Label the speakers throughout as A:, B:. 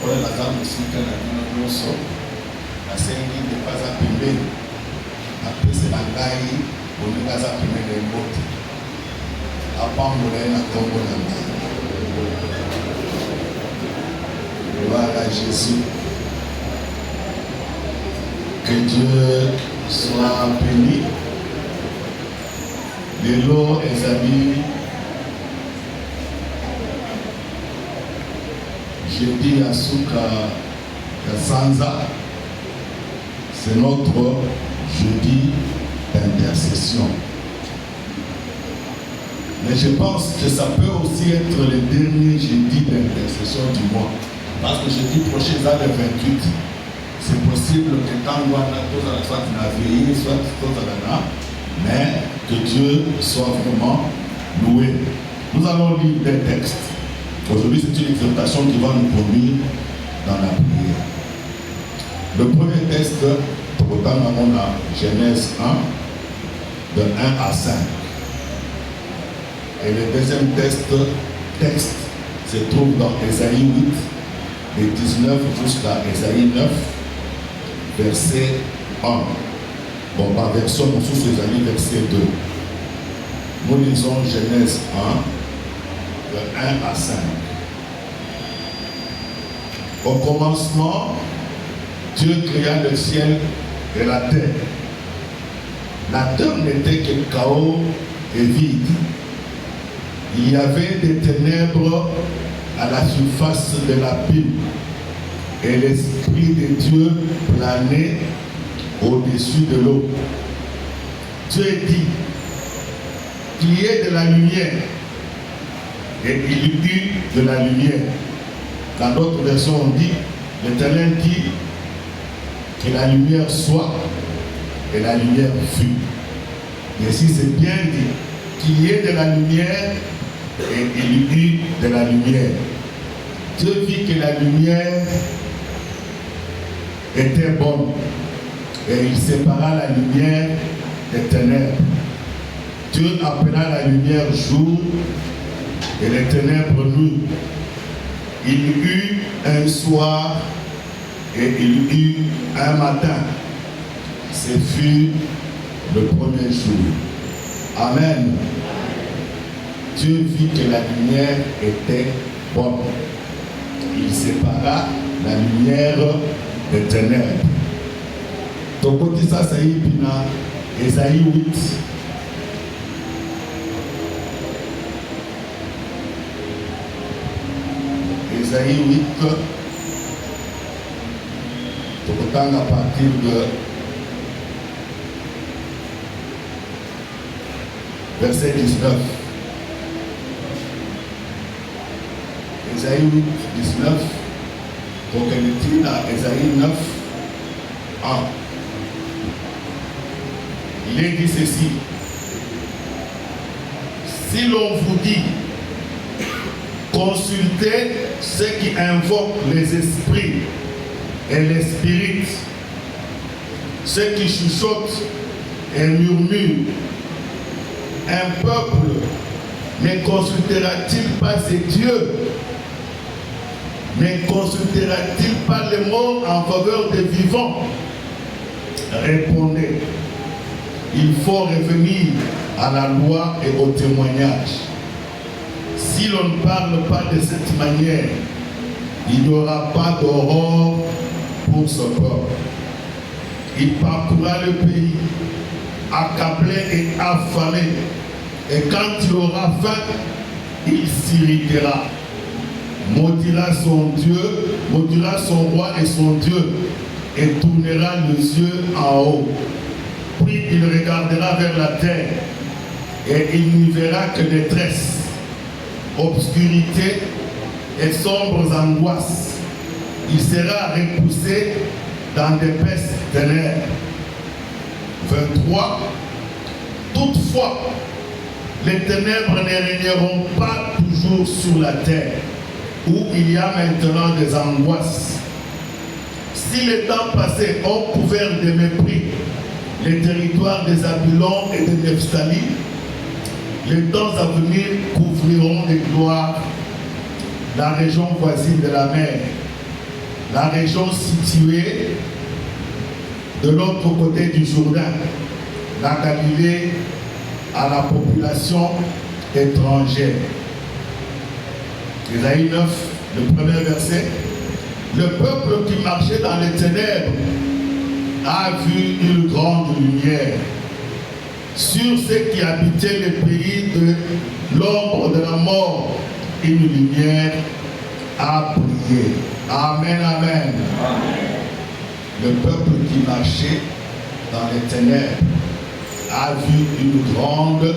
A: lokola naza mosika na bino nyonso nasengi ndepa aza pembeni apesela ngai bolingo aza pembeni ya mbote apambola ye na kombo na ngai. Gloire à Jésus. Que Dieu soit béni. Lelo ezali jeudi ya suka ya sanza, c'est notre jeudi d'intercession. Mais je pense que ça peut aussi être le dernier jeudi d'intercession du mois. Parce que jeudi prochain, ça le 28. C'est possible que quand on a soit la veille, soit la, mais que Dieu soit vraiment loué. Nous allons lire des textes. Aujourd'hui, c'est une exhortation qui va nous conduire dans la prière. Le premier texte, pourtant, on a Genèse 1, de 1 à 5. Et le deuxième texte se trouve dans Ésaïe 8, de 19 jusqu'à Ésaïe 9, verset 1. Bon, par version, nous sommes Ésaïe, verset 2. Nous lisons Genèse 1, de 1 à 5. Au commencement, Dieu créa le ciel et la terre. La terre n'était que chaos et vide. Il y avait des ténèbres à la surface de l'abîme et l'Esprit de Dieu planait au-dessus de l'eau. Dieu dit qu'il y ait de la lumière et il y eut de la lumière. Dans d'autres versions, on dit l'Éternel dit que la lumière soit et la lumière fut. Et si c'est bien dit qu'il y ait de la lumière et il y eut de la lumière. Dieu vit que la lumière était bonne et il sépara la lumière des ténèbres. Dieu appela la lumière jour et les ténèbres nuit. Il y eut un soir et il y eut un matin. Ce fut le premier jour. Amen. Dieu vit que la lumière était bonne. Il sépara la lumière des ténèbres. Donc, ça, c'est Ésaïe 8. Ésaïe 8. Donc, à partir de verset 19. Ésaïe 8, 19, donc elle dit à Ésaïe 9, 1. Il est dit ceci. Si l'on vous dit, consultez ceux qui invoquent les esprits et les spirites, ceux qui chuchotent et murmurent, un peuple ne consultera-t-il pas ses dieux? Ne consultera-t-il pas les morts en faveur des vivants? Répondez, il faut revenir à la loi et au témoignage. Si l'on ne parle pas de cette manière, il n'y aura pas d'aurore pour ce peuple. Il parcourra le pays, accablé et affamé, et quand il aura faim, il s'irritera. Maudira son Dieu, maudira son roi et son Dieu, et tournera les yeux en haut. Puis il regardera vers la terre, et il n'y verra que détresse, obscurité et sombres angoisses. Il sera repoussé dans d'épaisses ténèbres. 23. Toutefois, les ténèbres ne régneront pas toujours sur la terre, où il y a maintenant des angoisses. Si les temps passés ont couvert de mépris les territoires des Zabulon et de Nephtali, les temps à venir couvriront de gloire la région voisine de la mer. la région située de l'autre côté du Jourdain, la Galilée, à la population étrangère. Ésaïe 9, le premier verset. Le peuple qui marchait dans les ténèbres a vu une grande lumière. Sur ceux qui habitaient les pays de l'ombre de la mort, une lumière a brillé. Amen, amen. Le peuple qui marchait dans les ténèbres a vu une grande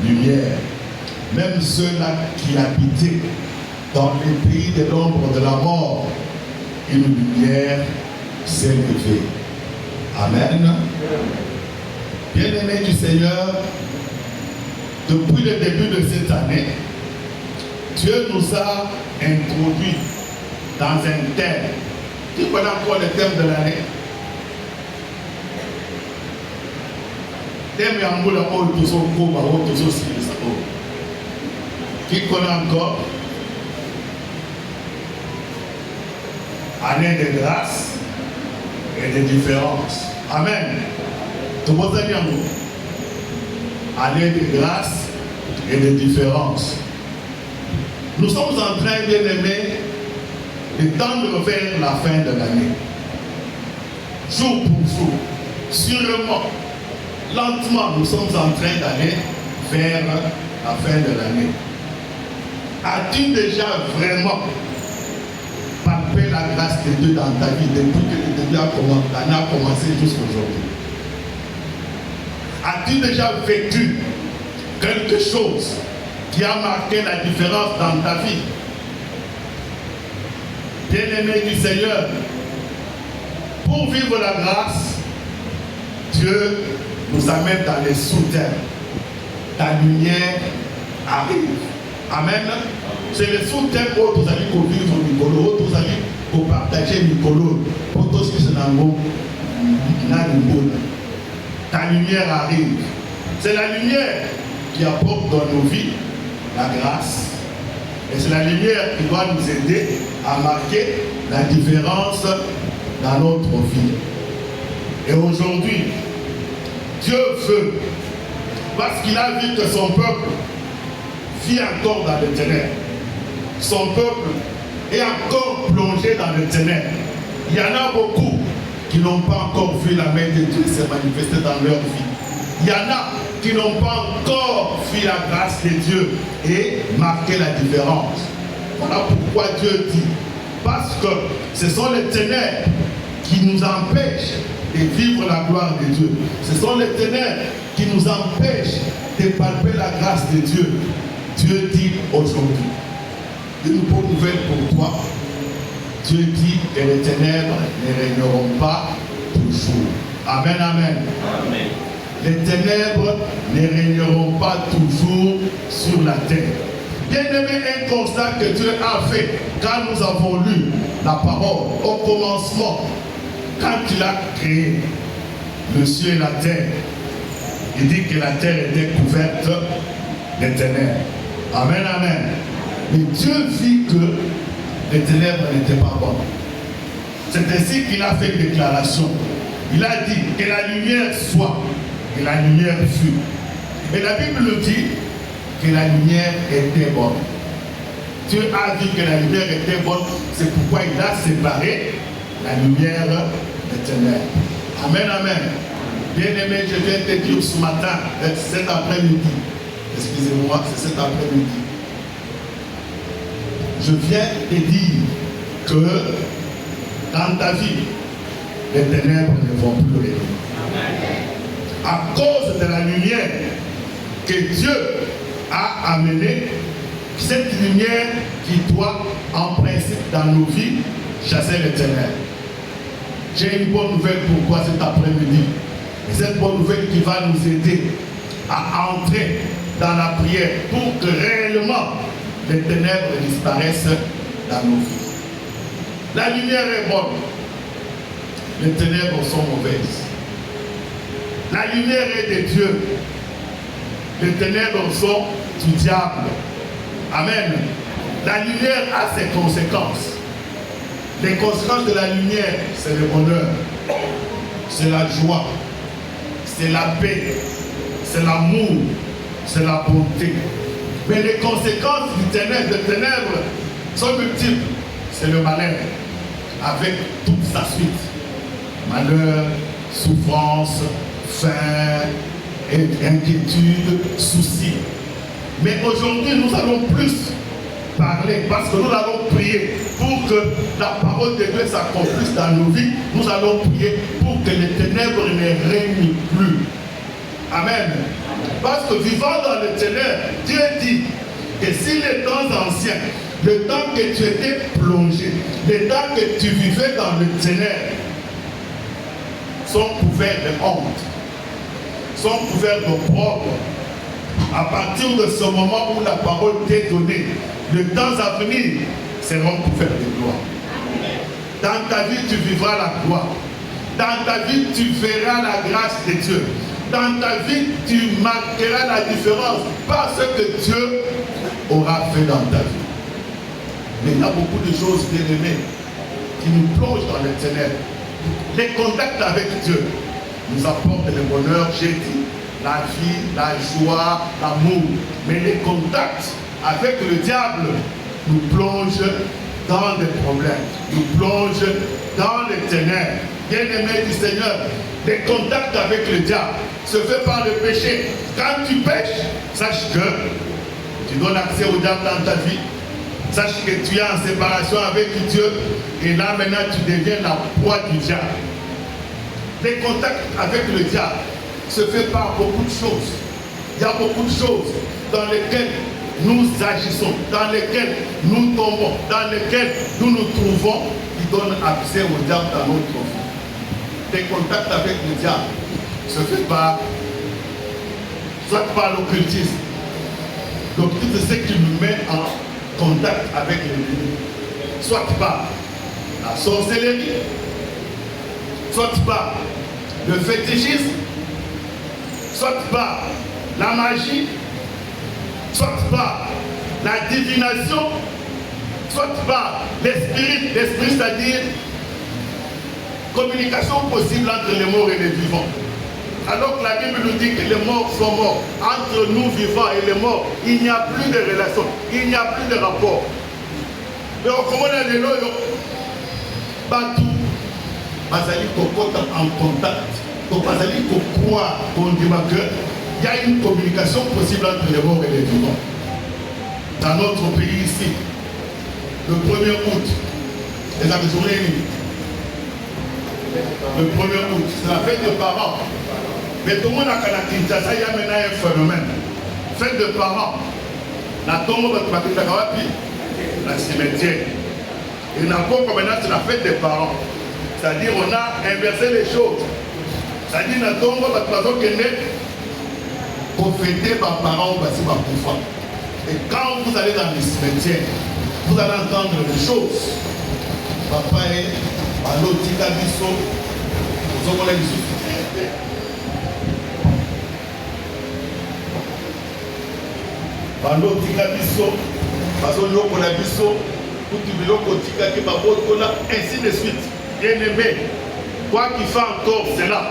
A: lumière. Même ceux-là qui habitaient dans les pays de l'ombre de la mort, une lumière s'est levée. Amen. Bien-aimés du Seigneur, depuis le début de cette année, Dieu nous a introduits dans un thème. Qui connaît encore le thème de l'année? Thème Yamboula, qui connaît encore? Année de grâce et de différence. Amen. Tout le monde a dit en nous. Année de grâce et de différence. Nous sommes en train, bien aimés, de tendre vers la fin de l'année. Jour pour jour, sûrement, lentement, nous sommes en train d'aller vers la fin de l'année. As-tu déjà vraiment palpé la grâce de Dieu dans ta vie depuis que l'année a commencé jusqu'à aujourd'hui? As-tu déjà vécu quelque chose qui a marqué la différence dans ta vie? Bien-aimé du Seigneur, pour vivre la grâce, Dieu nous amène dans les sous-terres. Ta lumière arrive. Amen. C'est les sous-terres où vous allez vivre Nicolo, où vous allez partager Nicolo, pour tous ceux qui sont ta lumière arrive. C'est la lumière qui apporte dans nos vies la grâce. Et c'est la lumière qui doit nous aider à marquer la différence dans notre vie. Et aujourd'hui, Dieu veut, parce qu'il a vu que son peuple vit encore dans les ténèbres. Son peuple est encore plongé dans les ténèbres. Il y en a beaucoup qui n'ont pas encore vu la main de Dieu se manifester dans leur vie. Il y en a qui n'ont pas encore vu la grâce de Dieu et marqué la différence. Voilà pourquoi Dieu dit, parce que ce sont les ténèbres qui nous empêchent de vivre la gloire de Dieu. Ce sont les ténèbres qui nous empêchent de palper la grâce de Dieu. Dieu dit aujourd'hui, une bonne nouvelle pour toi. Dieu dit que les ténèbres ne régneront pas toujours. Amen, amen. Amen. Les ténèbres ne régneront pas toujours sur la terre. Bien-aimé, un constat que Dieu a fait quand nous avons lu la parole au commencement, quand il a créé le ciel et la terre, il dit que la terre était couverte de ténèbres. Amen, amen. Mais Dieu vit que les ténèbres n'étaient pas bonnes. C'est ainsi qu'il a fait une déclaration. Il a dit que la lumière soit, et la lumière fut. Et la Bible nous dit que la lumière était bonne. Dieu a dit que la lumière était bonne, c'est pourquoi il a séparé la lumière des ténèbres. Amen, amen. Bien-aimé, je viens te dire ce matin, cet après-midi, excusez-moi, c'est cet après-midi. Je viens te dire que dans ta vie, les ténèbres ne vont plus régner. À cause de la lumière que Dieu a amenée, cette lumière qui doit, en principe, dans nos vies, chasser les ténèbres. J'ai une bonne nouvelle pour toi cet après-midi. Et cette bonne nouvelle qui va nous aider à entrer dans la prière pour que réellement les ténèbres disparaissent dans nos vies. La lumière est bonne. Les ténèbres sont mauvaises. La lumière est de Dieu. Les ténèbres sont du diable. Amen. La lumière a ses conséquences. Les conséquences de la lumière, c'est le bonheur, c'est la joie, c'est la paix, c'est l'amour, c'est la bonté. Mais les conséquences des ténèbres sont multiples. C'est le malheur, avec toute sa suite. Malheur, souffrance, faim, inquiétude, soucis. Mais aujourd'hui, nous allons plus parler parce que nous allons prier pour que la parole de Dieu s'accomplisse dans nos vies. Nous allons prier pour que les ténèbres ne règnent plus. Amen. Parce que vivant dans les ténèbres, Dieu dit que si les temps anciens, le temps que tu étais plongé, le temps que tu vivais dans le ténèbres, sont couverts de honte, sont couverts d'opprobre. À partir de ce moment où la parole t'est donnée, les temps à venir seront couverts de gloire. Dans ta vie, tu vivras la gloire. Dans ta vie, tu verras la grâce de Dieu. Dans ta vie, tu marqueras la différence par ce que Dieu aura fait dans ta vie. Mais il y a beaucoup de choses, bien aimées, qui nous plongent dans les ténèbres. Les contacts avec Dieu nous apportent le bonheur, j'ai dit, la vie, la joie, l'amour. Mais les contacts avec le diable nous plongent dans des problèmes, nous plongent dans les ténèbres. Bien-aimé du Seigneur, les contacts avec le diable se fait par le péché. Quand tu pêches, sache que tu donnes accès au diable dans ta vie. Sache que tu es en séparation avec Dieu et là maintenant tu deviens la proie du diable. Les contacts avec le diable se fait par beaucoup de choses. Il y a beaucoup de choses dans lesquelles nous agissons, dans lesquelles nous tombons, dans lesquelles nous nous trouvons, qui donnent accès au diable dans notre vie. Les contacts avec le diable se fait par, soit par l'occultisme. L'occultisme, c'est ce qui nous met en contact avec l'ennemi, soit par la sorcellerie, soit par le fétichisme, soit par la magie, soit par la divination, soit par l'esprit, c'est-à-dire communication possible entre les morts et les vivants. Alors que la Bible nous dit que les morts sont morts. Entre nous vivants et les morts, il n'y a plus de relation, il n'y a plus de rapport. Mais comment on a les loyaux, Batou, Bazali Kokota en contact, donc Bazali Kokoa, qu'on dit qu'il y a une communication possible entre les morts et les vivants. Dans notre pays ici, le 1er août, les Américains, le 1er août, c'est la fête des parents. Mais tout le monde a Kinshasa, il y a maintenant un phénomène. Fête de parents. La tombe de Patikawapi, la cimetière. Et encore maintenant, c'est la fête des parents. C'est-à-dire on a inversé les choses. C'est-à-dire la tombe de Patikawapi, pour fêter par parents, et quand vous allez dans les cimetières, vous allez entendre des choses. Papa est à l'autika biso, vous avez les Bando tika biso, bazo yoko la biso, tout biloko tika ki baboto là, ainsi de suite. Bien aimé, quoi qu'il fait encore cela,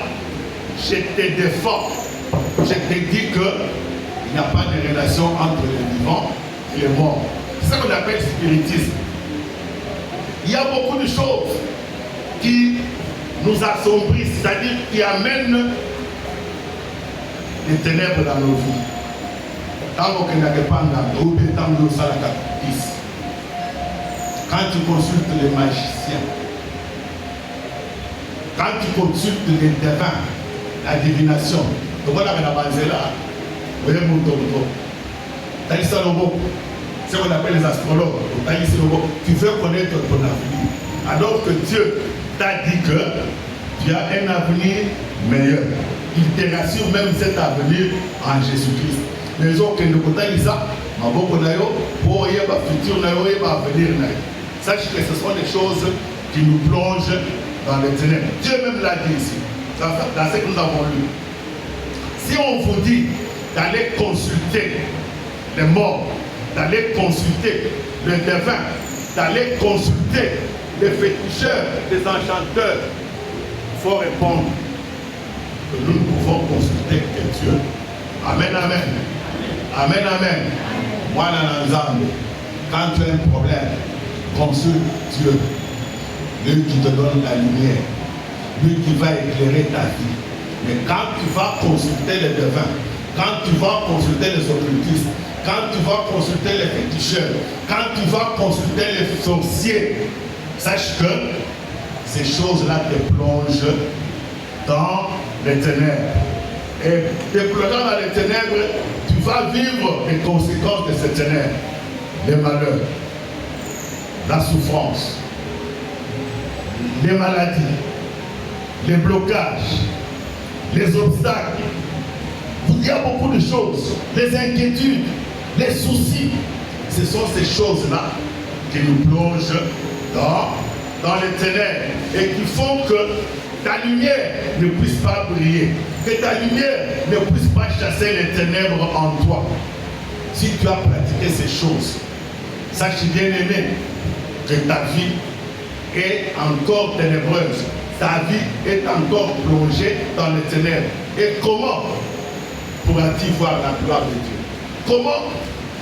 A: je te défends. Je te dis qu'il n'y a pas de relation entre les vivants et les morts. C'est ça qu'on appelle spiritisme. Il y a beaucoup de choses qui nous assombrissent, c'est-à-dire qui amènent les ténèbres dans nos vies. Quand tu consultes les magiciens, quand tu consultes les devins, la divination, c'est ce qu'on appelle les astrologues. Tu veux connaître ton avenir. Alors que Dieu t'a dit que tu as un avenir meilleur. Il te rassure même cet avenir en Jésus-Christ. Les autres qui nous connaissent ça, pour y avoir futur, avenir. Sache que ce sont des choses qui nous plongent dans les ténèbres. Dieu même l'a dit ici, dans ce que nous avons lu. Si on vous dit d'aller consulter les morts, d'aller consulter le devin, d'aller consulter des féticheurs, des enchanteurs. Il faut répondre que nous ne pouvons consulter que Dieu. Amen, amen. Amen, amen. Moi, quand tu as un problème, consulte Dieu. Lui qui te donne la lumière. Lui qui va éclairer ta vie. Mais quand tu vas consulter les devins, quand tu vas consulter les occultistes, quand tu vas consulter les féticheurs, quand tu vas consulter les sorciers, sache que ces choses-là te plongent dans les ténèbres. Et te plongeant dans les ténèbres, tu vas vivre les conséquences de ces ténèbres. Les malheurs, la souffrance, les maladies, les blocages, les obstacles. Il y a beaucoup de choses, les inquiétudes, les soucis. Ce sont ces choses-là qui nous plongent dans les ténèbres et qui font que ta lumière ne puisse pas briller, que ta lumière ne puisse pas chasser les ténèbres en toi. Si tu as pratiqué ces choses, sache bien aimé que ta vie est encore ténébreuse, ta vie est encore plongée dans les ténèbres. Et comment pourras-tu voir la gloire de Dieu? Comment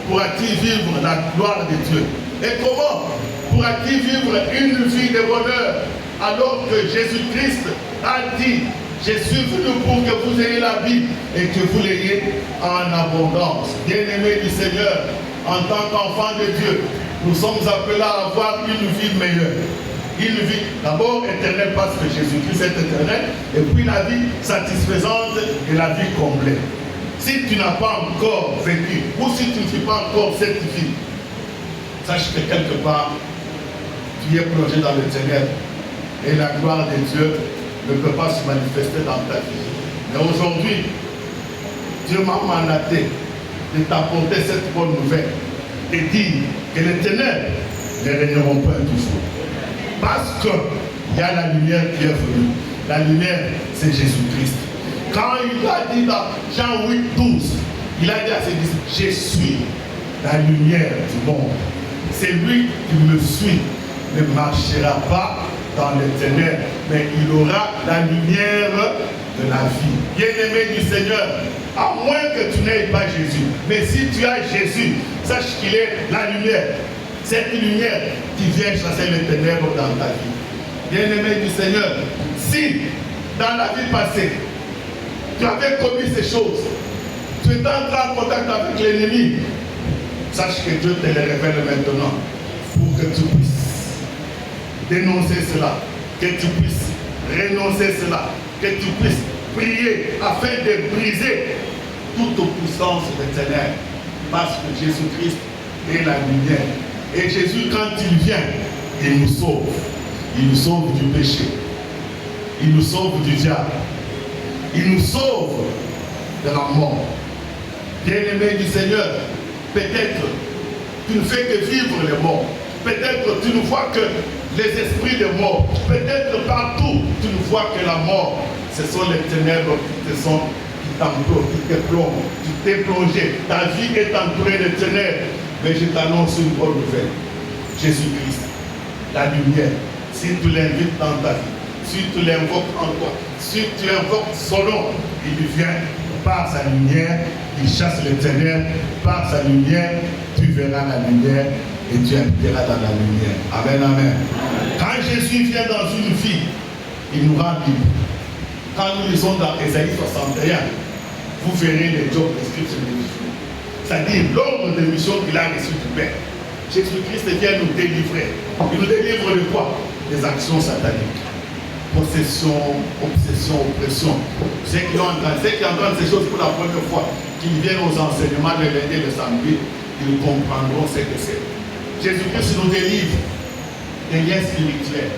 A: pourras-tu vivre la gloire de Dieu? Et comment pourras-tu vivre une vie de bonheur alors que Jésus-Christ a dit: je suis venu pour que vous ayez la vie et que vous l'ayez en abondance. Bien-aimés du Seigneur, en tant qu'enfants de Dieu, nous sommes appelés à avoir une vie meilleure. Une vie d'abord éternelle parce que Jésus-Christ est éternel, et puis la vie satisfaisante et la vie comblée. Si tu n'as pas encore vécu, ou si tu ne vis pas encore cette vie, sache que quelque part, tu es plongé dans le ténèbres et la gloire de Dieu ne peut pas se manifester dans ta vie. Mais aujourd'hui, Dieu m'a mandaté de t'apporter cette bonne nouvelle et dire que les ténèbres ne régneront pas toujours. Parce qu'il y a la lumière qui est venue. La lumière, c'est Jésus-Christ. Quand il a dit dans Jean 8, 12, il a dit à ses disciples: je suis la lumière du monde. C'est lui qui me suit, ne marchera pas dans les ténèbres, mais il aura la lumière de la vie. Bien-aimé du Seigneur, à moins que tu n'aies pas Jésus, mais si tu as Jésus, sache qu'il est la lumière. Cette lumière qui vient chasser les ténèbres dans ta vie. Bien-aimé du Seigneur, si dans la vie passée, tu avais commis ces choses, tu étais entré en contact avec l'ennemi, sache que Dieu te les révèle maintenant pour que tu puisses dénoncer cela, que tu puisses renoncer cela, que tu puisses prier afin de briser toute puissance des ténèbres, parce que Jésus-Christ est la lumière. Et Jésus, quand il vient, il nous sauve. Il nous sauve du péché. Il nous sauve du diable. Il nous sauve de la mort. Bien-aimé du Seigneur, peut-être tu ne fais que vivre les morts. Peut-être tu ne vois que les esprits de mort. Peut-être partout tu ne vois que la mort. Ce sont les ténèbres qui t'entourent, qui te plongent. Tu t'es plongé. Ta vie est entourée de ténèbres. Mais je t'annonce une bonne nouvelle. Jésus-Christ, la lumière, si tu l'invites dans ta vie, si tu l'invoques en toi, si tu invoques son nom, il vient par sa lumière, il chasse les ténèbres, par sa lumière, tu verras la lumière et tu habiteras dans la lumière. Amen, amen. Quand Jésus vient dans une vie, il nous rend libre. Quand nous lisons dans Ésaïe 61, vous verrez les job descriptions de Jésus. C'est-à-dire l'ordre de mission qu'il a reçu du Père. Jésus-Christ vient nous délivrer. Il nous délivre de quoi? Des actions sataniques. Possession, obsession, oppression. Ceux qui entendent ces choses pour la première fois, qui viennent aux enseignements le lundi et le samedi, ils comprendront ce que c'est. Jésus-Christ nous délivre des liens spirituels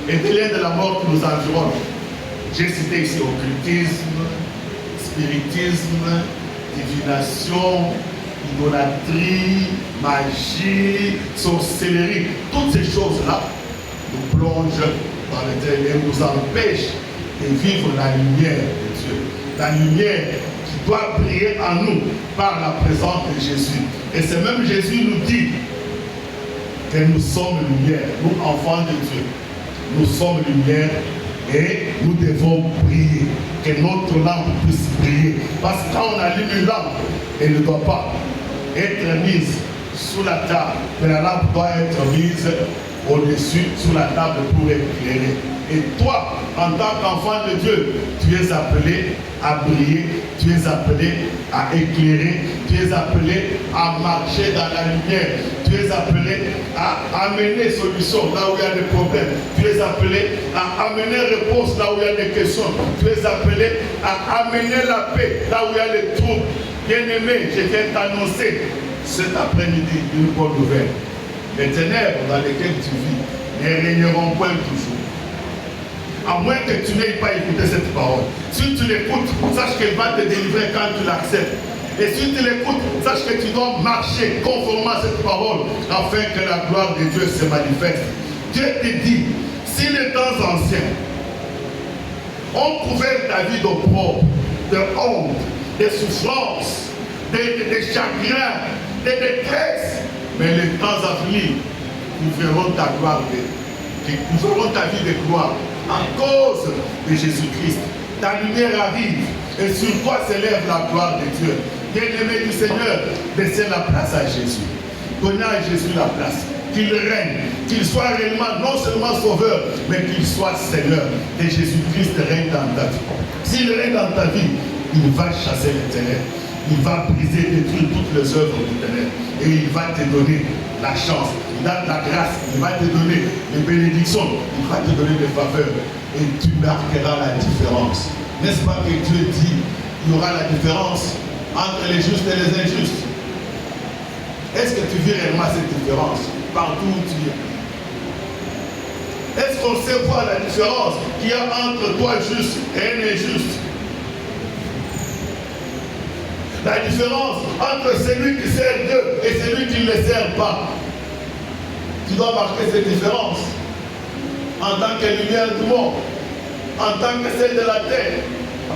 A: et des liens de la mort qui nous environnent. J'ai cité ici occultisme, spiritisme, divination, idolâtrie, magie, sorcellerie. Toutes ces choses-là nous plongent dans les ténèbres et nous empêchent de vivre la lumière de Dieu. La lumière qui doit briller en nous par la présence de Jésus. Et c'est même Jésus nous dit que nous sommes lumière, nous enfants de Dieu. Nous sommes lumière et nous devons briller, que notre lampe puisse briller. Parce que quand on allume une lampe, elle ne doit pas être mise sous la table, mais la lampe doit être mise au-dessus, sous la table pour éclairer. Et toi, en tant qu'enfant de Dieu, tu es appelé à briller, tu es appelé à éclairer, tu es appelé à marcher dans la lumière, tu es appelé à amener solution là où il y a des problèmes, tu es appelé à amener réponse là où il y a des questions, tu es appelé à amener la paix là où il y a les troubles. Bien-aimé, je viens t'annoncer cet après-midi une bonne nouvelle. Les ténèbres dans lesquelles tu vis ne régneront point toujours. À moins que tu n'aies pas écouté cette parole. Si tu l'écoutes, sache qu'elle va te délivrer quand tu l'acceptes. Et si tu l'écoutes, sache que tu dois marcher conformément à cette parole afin que la gloire de Dieu se manifeste. Dieu te dit, si les temps anciens ont couvert ta vie d'opprobre, de honte, de souffrance, de chagrin, de détresse, mais les temps à venir, nous verrons ta gloire, nous verrons ta vie de gloire. À cause de Jésus-Christ, ta lumière arrive et sur toi s'élève la gloire de Dieu. Bien-aimé du Seigneur, laissez la place à Jésus. Donnez à Jésus la place. Qu'il règne, qu'il soit réellement non seulement sauveur, mais qu'il soit Seigneur. Et Jésus-Christ règne dans ta vie. S'il règne dans ta vie, il va chasser les ténèbres. Il va briser, détruire toutes les œuvres du ténèbres. Et il va te donner la chance, il a de la grâce, il va te donner les bénédictions, il va te donner des faveurs. Et tu marqueras la différence. N'est-ce pas que Dieu dit, il y aura la différence entre les justes et les injustes? Est-ce que tu vis réellement cette différence partout où tu es? Est-ce qu'on sait voir la différence qu'il y a entre toi juste et un injuste? La différence entre celui qui sert Dieu et celui qui ne le sert pas. Tu dois marquer cette différence en tant que lumière du monde, en tant que celle de la terre,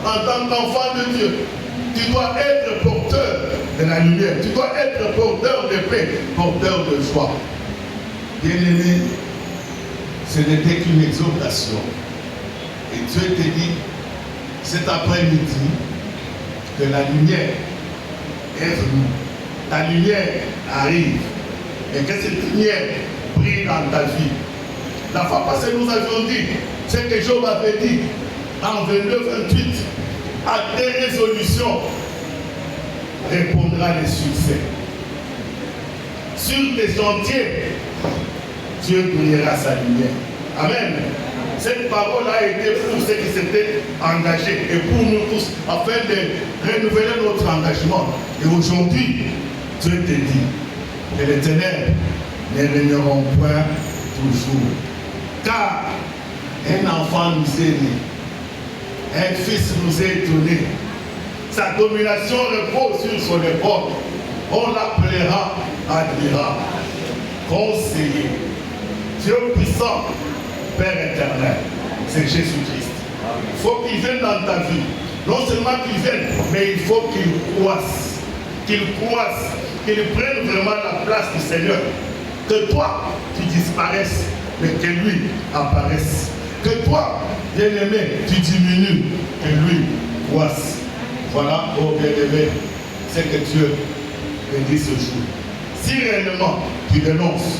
A: en tant qu'enfant de Dieu. Tu dois être porteur de la lumière, tu dois être porteur de paix, porteur de joie. Bien-aimé, ce n'était qu'une exhortation. Et Dieu te dit cet après-midi que la lumière est venue. Ta lumière arrive. Et que cette lumière brille dans ta vie. La fois passée, nous avions dit ce que Job avait dit en 22-28. À tes résolutions répondra le succès. Sur tes sentiers, Dieu brillera sa lumière. Amen. Cette parole a été pour ceux qui s'étaient engagés et pour nous tous afin de renouveler notre engagement. Et aujourd'hui, Dieu te dit que les ténèbres ne régneront point toujours. Car un enfant nous est né, un fils nous est donné. Sa domination repose sur son épaule. On l'appellera admirable, conseiller, Dieu puissant, Père éternel. C'est Jésus-Christ. Il faut qu'il vienne dans ta vie. Non seulement qu'il vienne, mais il faut qu'il croisse. Qu'il prenne vraiment la place du Seigneur. Que toi, tu disparaisses, mais que lui apparaisse. Que toi, bien-aimé, tu diminues, que lui croisse. Voilà, oh bien-aimé, c'est que Dieu te dit ce jour. Si réellement tu renonces,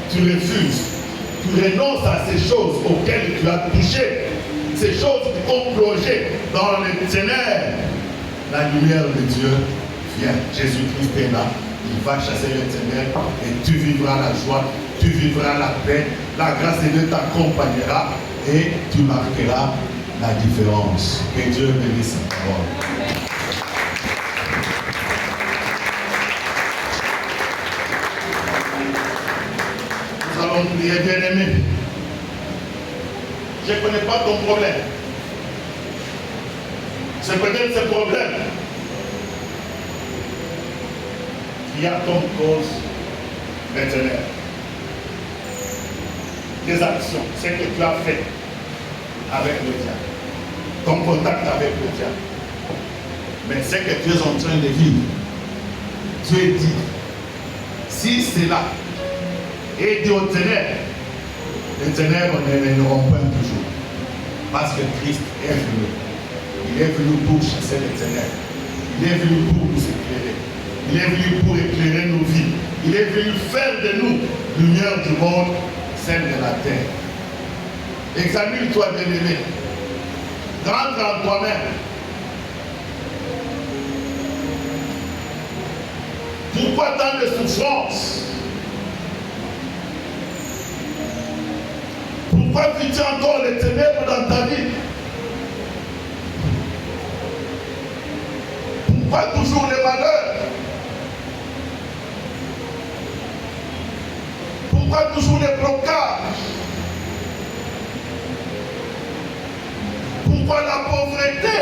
A: tu refuses, tu renonces à ces choses auxquelles tu as touché, ces choses qui t'ont plongé dans les ténèbres, la lumière de Dieu vient. Jésus-Christ est là. Il va chasser les ténèbres et tu vivras la joie, tu vivras la paix. La grâce de Dieu t'accompagnera et tu marqueras la différence. Que Dieu bénisse sa parole. Nous allons prier, bien-aimé. Je ne connais pas ton problème. C'est peut-être ce problème qui a comme cause les ténèbres. Tes actions, ce que tu as fait avec le diable, ton contact avec le diable. Mais ce que tu es en train de vivre, Dieu dit, si cela et dit aux ténèbres, les ténèbres ne régneront point toujours. Parce que Christ est venu. Il est venu pour chasser les ténèbres. Il est venu pour nous éclairer. Il est venu pour éclairer nos vies. Il est venu faire de nous lumière du monde, celle de la terre. Examine-toi, bien-aimé. Rentre en toi-même. Pourquoi tant de souffrances? Pourquoi vis-tu encore les ténèbres dans ta vie? Pourquoi toujours les malheurs? Pourquoi toujours les blocages? Pourquoi la pauvreté?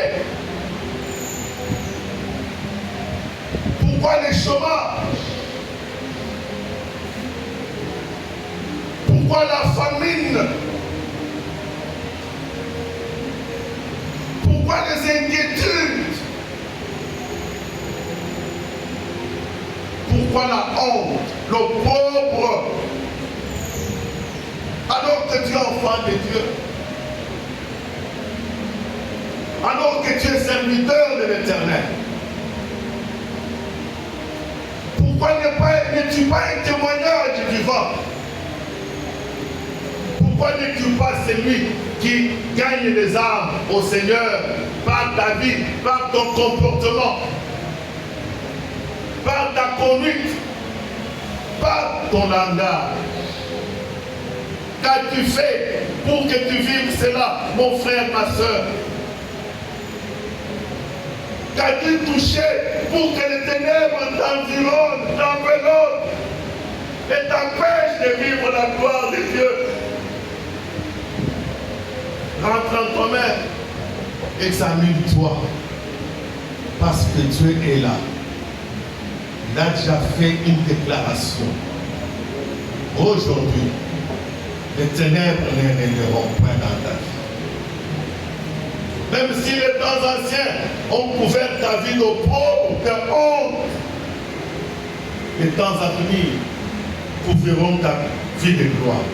A: Pourquoi les chômages? Pourquoi la famine? Pourquoi les inquiétudes? Pourquoi la honte, l'opprobre? Alors que tu es enfant de Dieu, alors que tu es serviteur de l'Éternel, pourquoi n'es-tu pas un témoignage vivant? Pourquoi n'es-tu pas celui qui gagne les âmes au Seigneur par ta vie, par ton comportement, par ta conduite, par ton langage? Qu'as-tu fait pour que tu vives cela, mon frère, ma soeur? Qu'as-tu touché pour que les ténèbres t'environnent, t'enveloppent et t'empêchent de vivre la gloire de Dieu? Rentre en toi-même, examine-toi, parce que Dieu est là. Il a déjà fait une déclaration. Aujourd'hui, les ténèbres ne régneront point dans ta vie. Même si les temps anciens ont couvert ta vie d'opprobre, de honte, les temps à venir couvriront ta vie de gloire,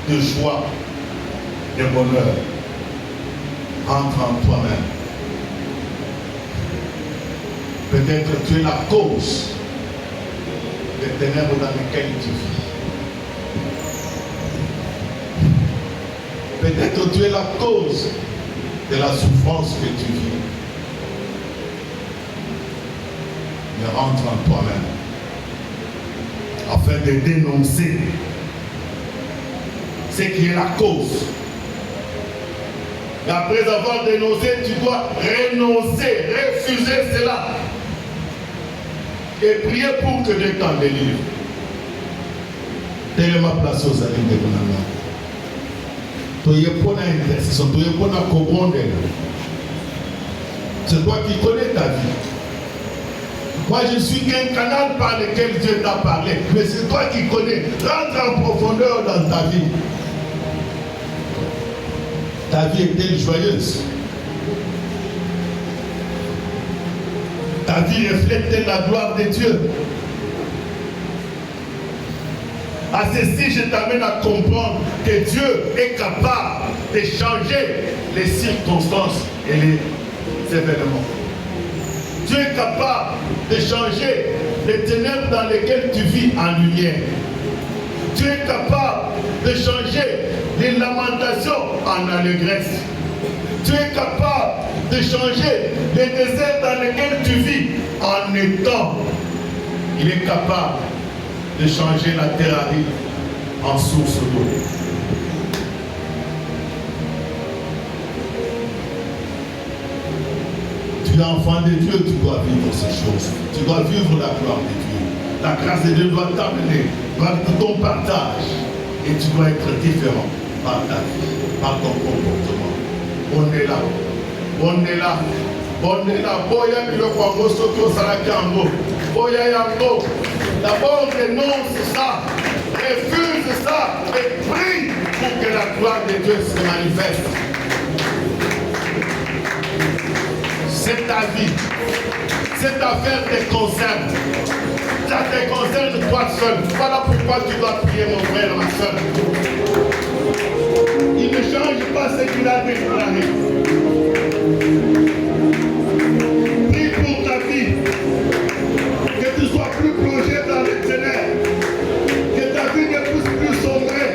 A: de joie, de bonheur. Entre en toi-même. Peut-être tu es la cause des ténèbres dans lesquelles tu vis. Peut-être tu es la cause de la souffrance que tu vis. Mais rentre en toi-même afin de dénoncer ce qui est la cause. Et après avoir dénoncé, tu dois renoncer, refuser cela. Et prier pour que Dieu t'en délivre. Tellement place aux amis de Bonana. C'est toi qui connais ta vie. Moi je suis qu'un canal par lequel Dieu t'a parlé, mais c'est toi qui connais. Rentre en profondeur dans ta vie. Ta vie est-elle joyeuse? Ta vie reflète la gloire de Dieu? À ceci, je t'amène à comprendre que Dieu est capable de changer les circonstances et les événements. Dieu est capable de changer les ténèbres dans lesquelles tu vis en lumière. Dieu est capable de changer les lamentations en allégresse. Dieu est capable de changer les déserts dans lesquels tu vis en étang. Il est capable de changer la terre aride en source d'eau. Tu es enfant de Dieu, tu dois vivre ces choses. Tu dois vivre la gloire de Dieu. La grâce de Dieu doit t'amener par ton partage. Et tu dois être différent par ta vie, par ton comportement. On est là. On est là. On est là. Boya biloko soki osalaki yango. Boya yango. D'abord dénonce ça. Refuse ça. Et prie pour que la gloire de Dieu se manifeste. C'est ta vie. Cette affaire te concerne. Ça te concerne toi seul. Voilà pourquoi tu dois prier, mon frère, ma soeur. Il ne change pas ce qu'il a déclaré. Prie pour ta vie. Que tu sois plus plongé dans les ténèbres. Que ta vie ne puisse plus sombrer.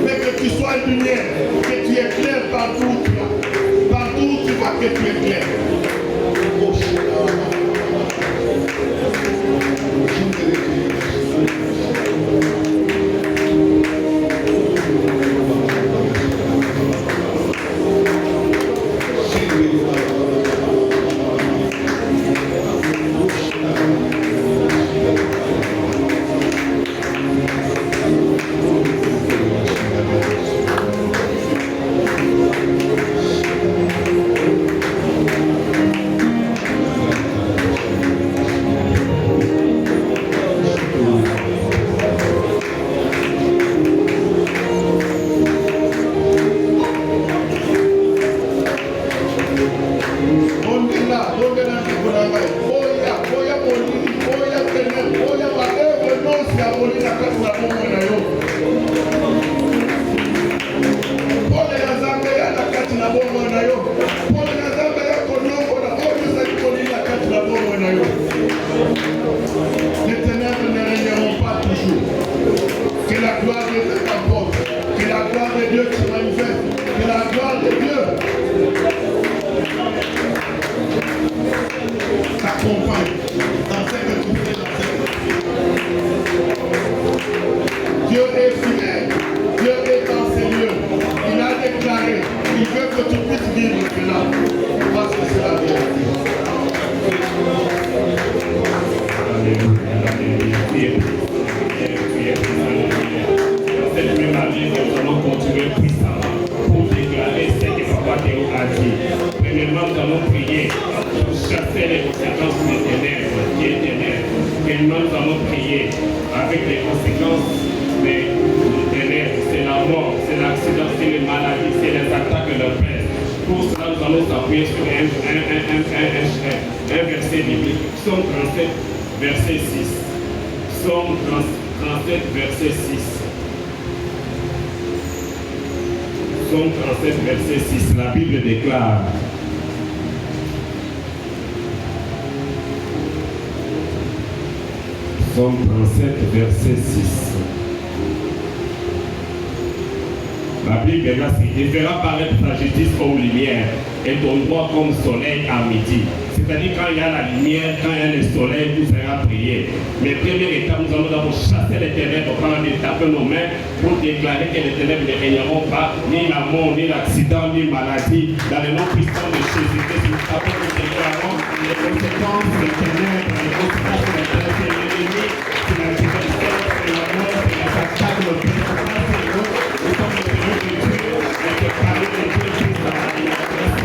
A: Mais que tu sois lumière. Que tu es clair partout où tu vas. Partout où tu vas, que tu es clair.
B: La Bible déclare Psaume 37, verset 6. La Bible déclare il fera paraître ta justice comme lumière et ton droit comme soleil à midi. C'est-à-dire quand il y a la lumière, quand il y a le soleil, tout sera prié. Mais première étape, nous allons d'abord chasser les ténèbres par de taper nos mains pour déclarer que les ténèbres ne régneront pas, ni la mort, ni l'accident, ni maladie. Dans le nom puissant de Jésus-Christ, nous tapons, nous déclarons les conséquences des ténèbres, les conséquences de la terre, c'est l'ennemi, c'est la diversité, c'est la mort, c'est les attaques, le principal, c'est nous. Nous sommes les ténèbres de Dieu, et que parler de Dieu, c'est ça.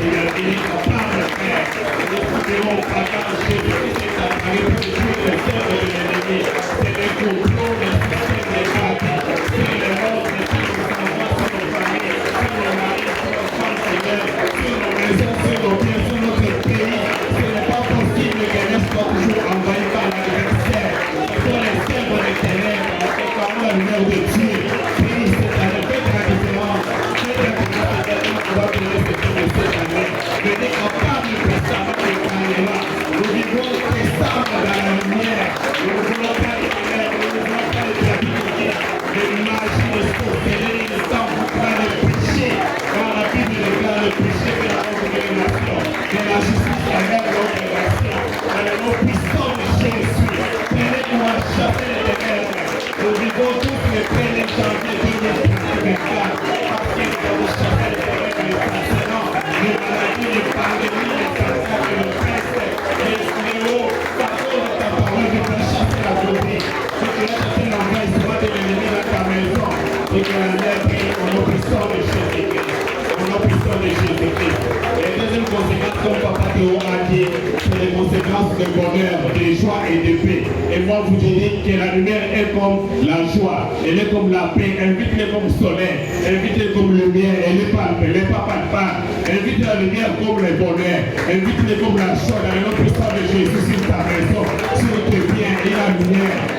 B: Seigneur, il est capable de faire. Nous pouvons pas Jésus-Christ est apparu pour détruire les œuvres de l'ennemi. C'est les complots, les systèmes, les partis. C'est les morts, les gens qui s'envoient sur nos familles, sur nos maris, sur nos femmes, Seigneur, sur nos maisons, sur nos biens, sur notre pays. Ce n'est pas possible que nous soyons toujours envahis par l'adversaire. Ce sont les œuvres des ténèbres et comment la lumière de Dieu. Prie cette année, faites la différence. Faites la différence également pour donner ce temps de cette année. Venez capable de testament de Canela. Nous vivons le testament dans la lumière. Nous ne voulons pas les ténèbres, nous ne voulons pas les diaboliques, les magies, les sorcelleries, les enfants, le péché. Quand la Bible déclare le péché de la congrégation, de la justice et de la congrégation, dans le nom puissant de Jésus, prenez-nous à chasser les ténèbres. Nous vivons tous les 1er janvier 2024, parce que nous avons chassé les ténèbres les précédents, les maladies, les pandémies, les attaques, le peste, les fléaux, par cause de ta parole, je peux chasser la glorie. Ce que là, chasser l'envahissement de l'ennemi dans ta maison, et que la lumière brille au nom puissant de Jésus-Christ. Au nom puissant de Jésus-Christ. Les deuxièmes conséquences, comme Papa Théo a dit, c'est les conséquences de bonheur, de joie et de paix. Et moi, vous dis que la lumière est comme la joie, elle est comme la paix, invite-les comme soleil, invite-les comme lumière, elle n'est pas palpable. Invite la lumière comme le bonheur, invite-les comme la joie dans le nom puissant de Jésus sur ta maison, sur tes biens et la lumière.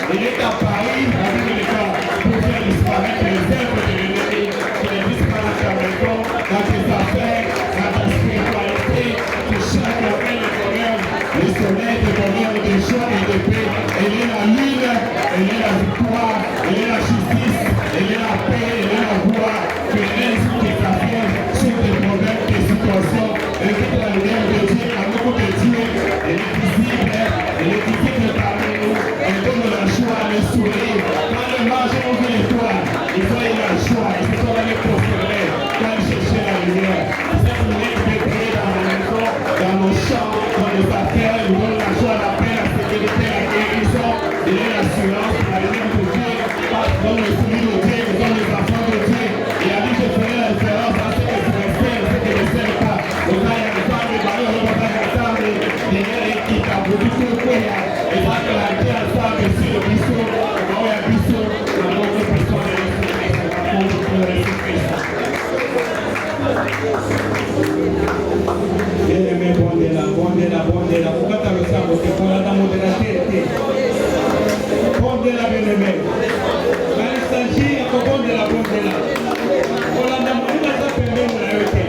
B: bonheur, de joie et de paix. Elle est la lune, elle est la victoire, elle est la justice, elle est la paix, elle est la gloire. Que elle sur tes affaires, sur tes problèmes, tes situations. Elle est la lumière de Dieu, l'amour de Dieu. Elle est visible parmi nous. Elle donne la joie, le sourire. Quand le mage est ouvert l'étoile, ils ont eu la joie, ils se sont allés prospérer. Quand ils cherchaient la lumière, cette lumière peut briller dans la maison, dans nos champs, dans nos affaires. Ils donnent la joie, la paix, la sécurité, la guérison. Il est l'assurance, la lumière de Dieu. Dans le soumis de Dieu, nous sommes les enfants de Dieu. Il a dit, je ferai la différence à ce que tu me fais, ce que je ne sais pas. Donc là, il y a des femmes, des valeurs, des batailles, des guerres qui t'ont beaucoup de quoi. Et ça, que la vie ensemble, sur le bisou, on a un bisou, on a une personne de Jésus-Christ. Bien-aimé, bondez-la. Pourquoi tu as le sang? Parce que pour la dame de la terre, bondez-la, bien-aimé. Bondela. Olanda mwana za pembeni na yote.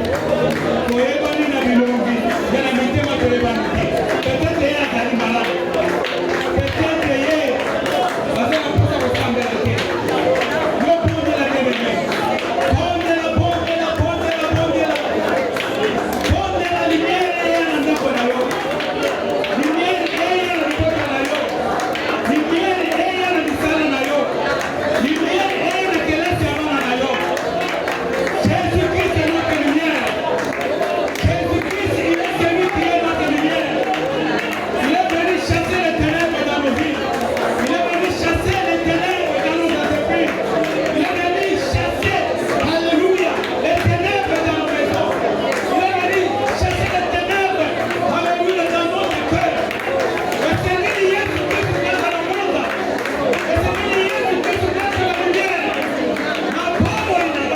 B: Koyebani na bilongi, yana mitema tolebaniki. Peut-être yeye atali malade. Peut-être yeye bazana kusa kusambela ke. Yo bondela bebe. Bondela. Bondela lumière yana ndako na yo. Lumière yana ndako na yo. Lumière yana misala na yo. Lumière Jésus-Christ est notre lumière. Jésus-Christ, il est celui qui est notre lumière. Il est venu chasser les ténèbres dans nos vies. Il est venu chasser les ténèbres dans nos entreprises. Il est venu chasser, alléluia, les ténèbres dans nos maisons. Il est venu chasser les ténèbres, alléluia, dans notre cœur. Et c'est lui qui est sur Christ dans le monde. Et c'est lui qui est sur Christ dans la lumière. Ma pauvre là-bas.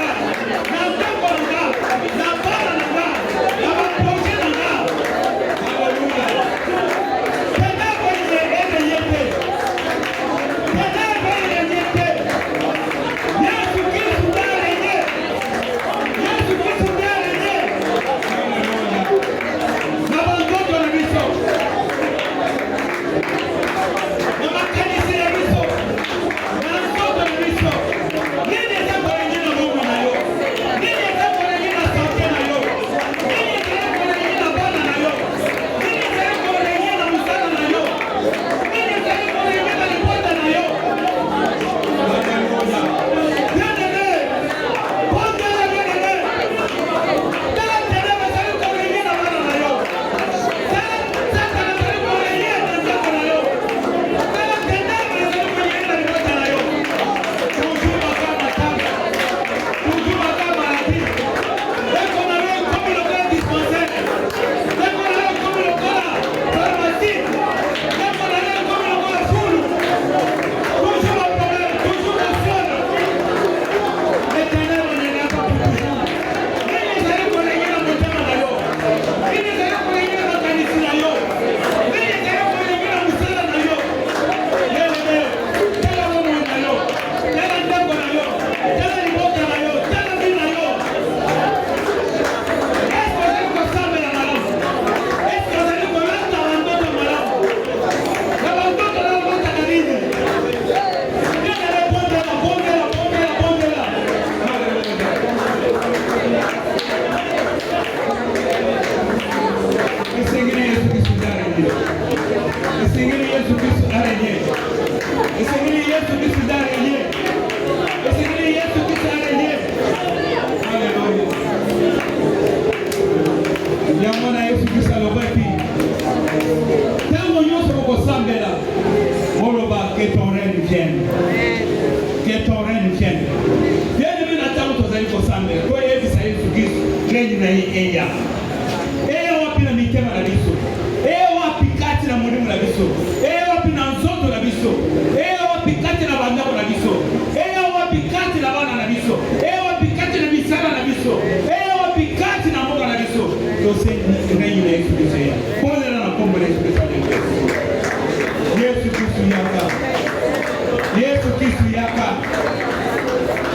B: Yesu Kristo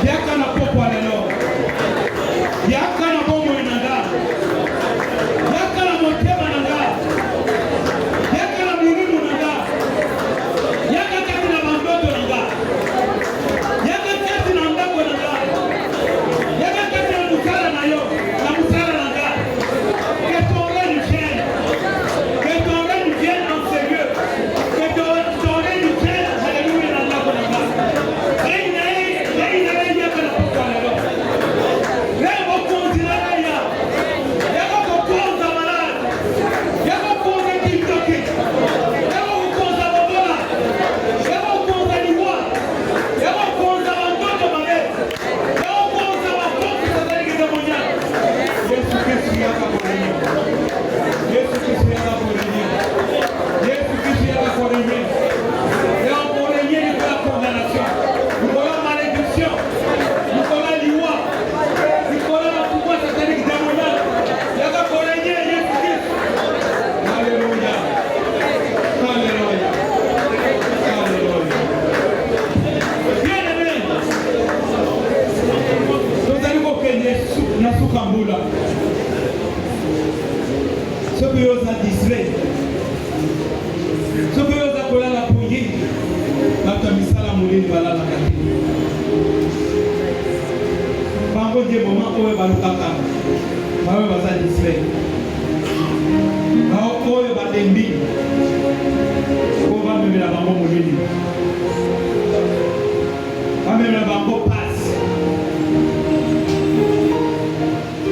B: yaka na popo alelo yaka na bomo inanda yaka na motema nanga yaka na mungu
C: balukaka bawe baza discret oyo balembi po bamemela bango molili bamemela bango passe.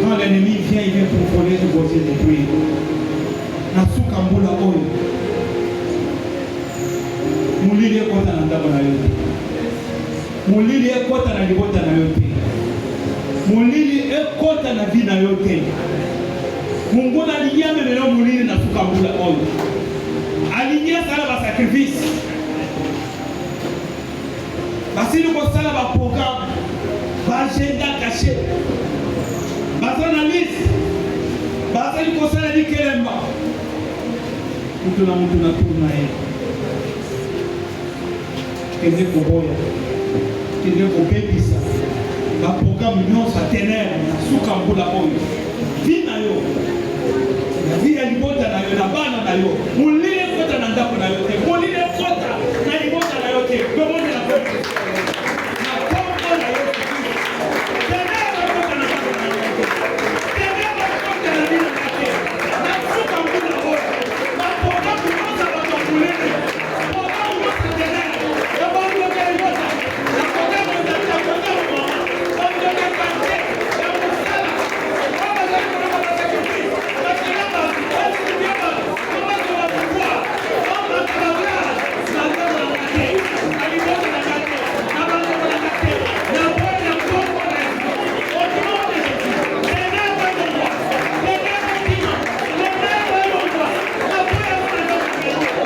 C: Quand l'ennemi vient, il vient pour voler, dégoûter, détruire. Nasuka mbula oyo mulili ekota na ndako na yo te, mulili ekota na libota na yo te, mulili ekota na vi na yo te. Mungu aliyame lelo mulili nasuka mbula oyo alinya sala ba sacrifice basili ko sala ba programme ba agenda caché basana liste basili ko sala dikelemba mutu na tuna ye kende koboya kende kobebisa baprogramme nyonso atenere na suka mbula oyo vi na yo na vi ya libota na yo na bana na yo molili ekota na ndako na yo te, molili ekota na libota na yo te domone na kote na kombo na yo tenere ekota na ndako na yo te, tenere ekota na vi na yo te na suka mbula oyo na programme nyonso bato molili programme nyonso tenere ya bandoke libota na programme nyonso ya programme bandoke kante ya mosala kama za koloma na sacrifice bakelama basibiaba komazo wa pouvoir kama kabla na ndako na kate na libota na kate na bandoke na kate na bwana ya kombo na yesu otimone yesu tenere wemongwa tenere wetima tenere wemongwa na bwana ya mwana ndako na yesu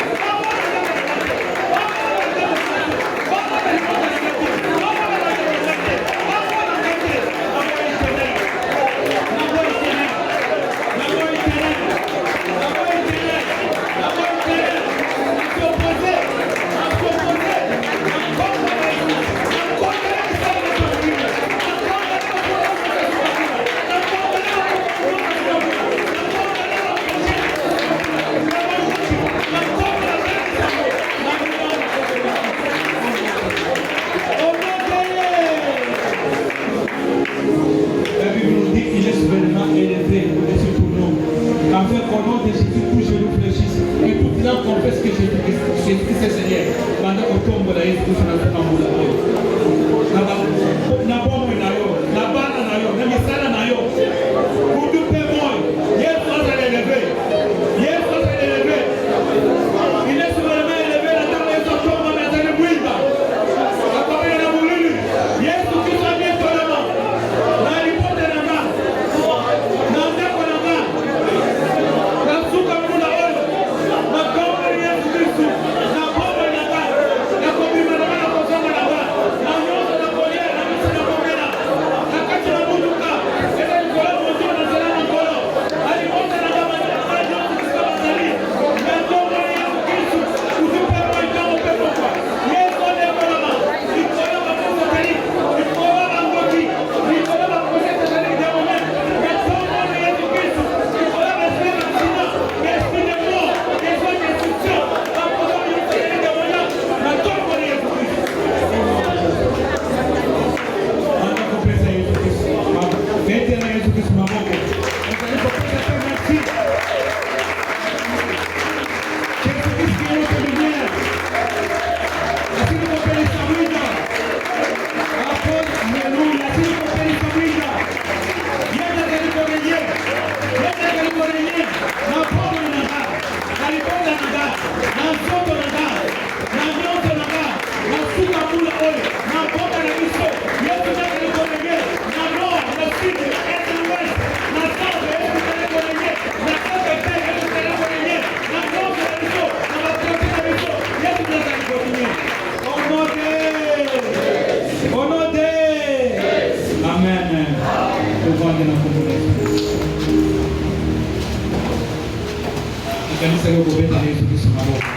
C: kanisa leo kubeta Yesu Kristo maboko.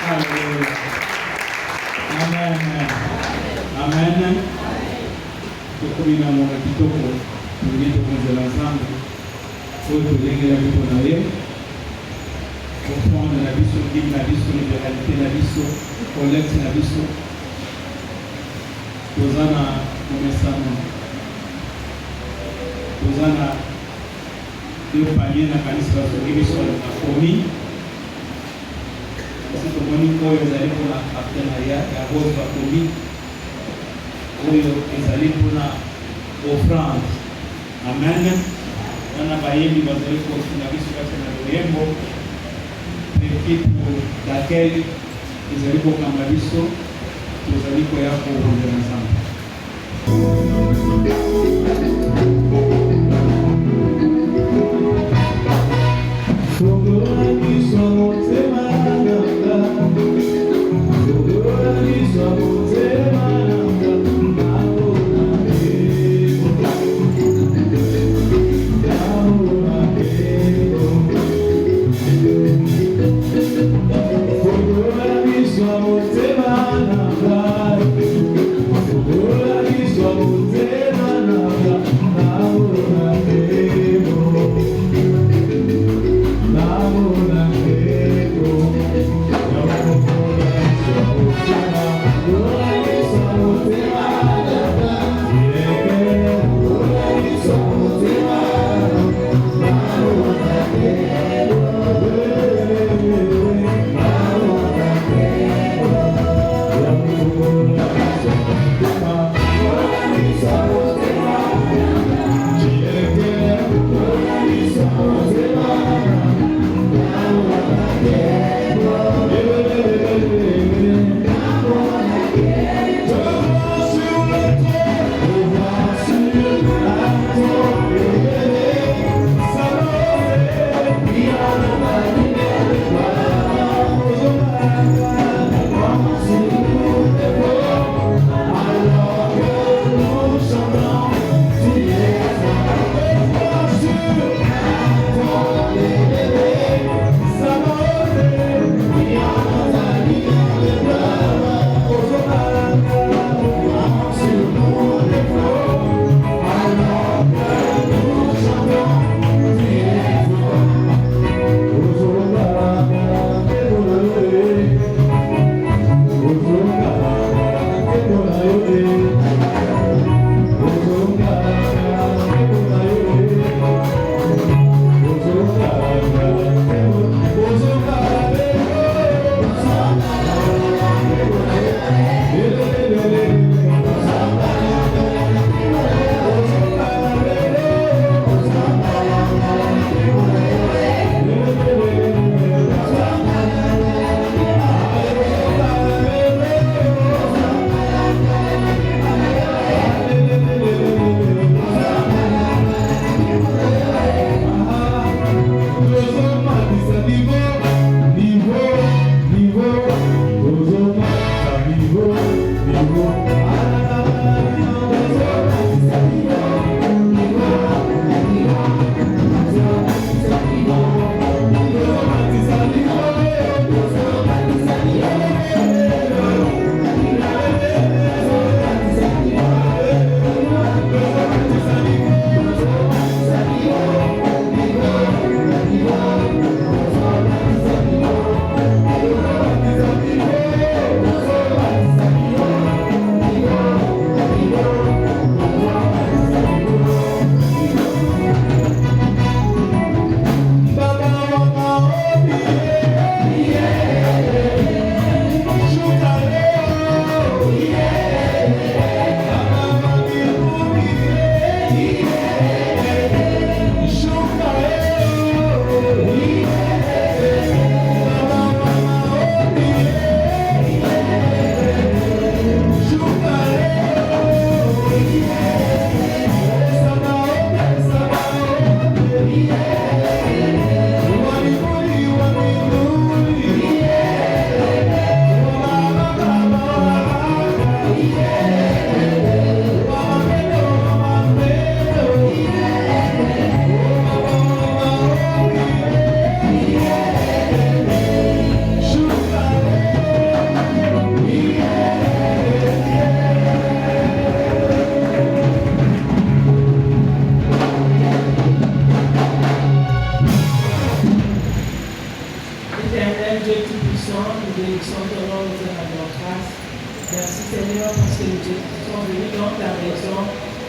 C: Haleluya. Amen. Amen. Tukubina mwana kitoko mwingine kwa zangu. Wote tulengela vitu na wewe. Comprendre la vision biblique, la vision de réalité, la vision collecte, la vision. Posana kumesana. tozana deux paniers na kanisa basoki biso na komi kasi tomoni oyo ezali mpona partenariat ya rose bakomi oyo ezali mpona offrande. Amen. Wana bayembi bazali kosunga biso kati na loyembo l'équipe d'accueil ezali kokamba biso tozali koya koronzela nzambe.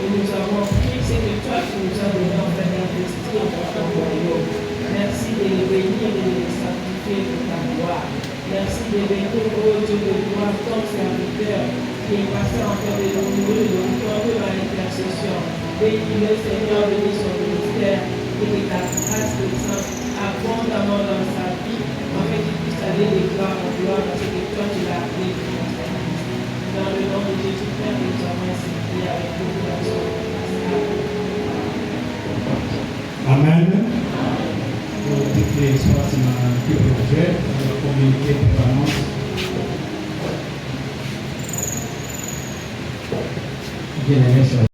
D: Et nous avons pris ce que toi tu nous as donné en fait d'investir dans ton royaume. Merci de les bénir et de les sanctifier pour ta gloire. Merci de bénir, oh Dieu de gloire, ton serviteur qui est passé en fait de nous nourrir, de nous porter par l'intercession. Bénis-le Seigneur, bénis son ministère et que ta grâce descende abondamment dans sa vie, afin qu'il puisse aller de gloire en gloire parce que toi tu l'as appelé pour ton service. Dans le nom de Jésus, Père, nous avons ainsi prié avec beaucoup d'action.
C: Amen. Tukiwa swasi na kiprojet na communiquer permanence. Bien,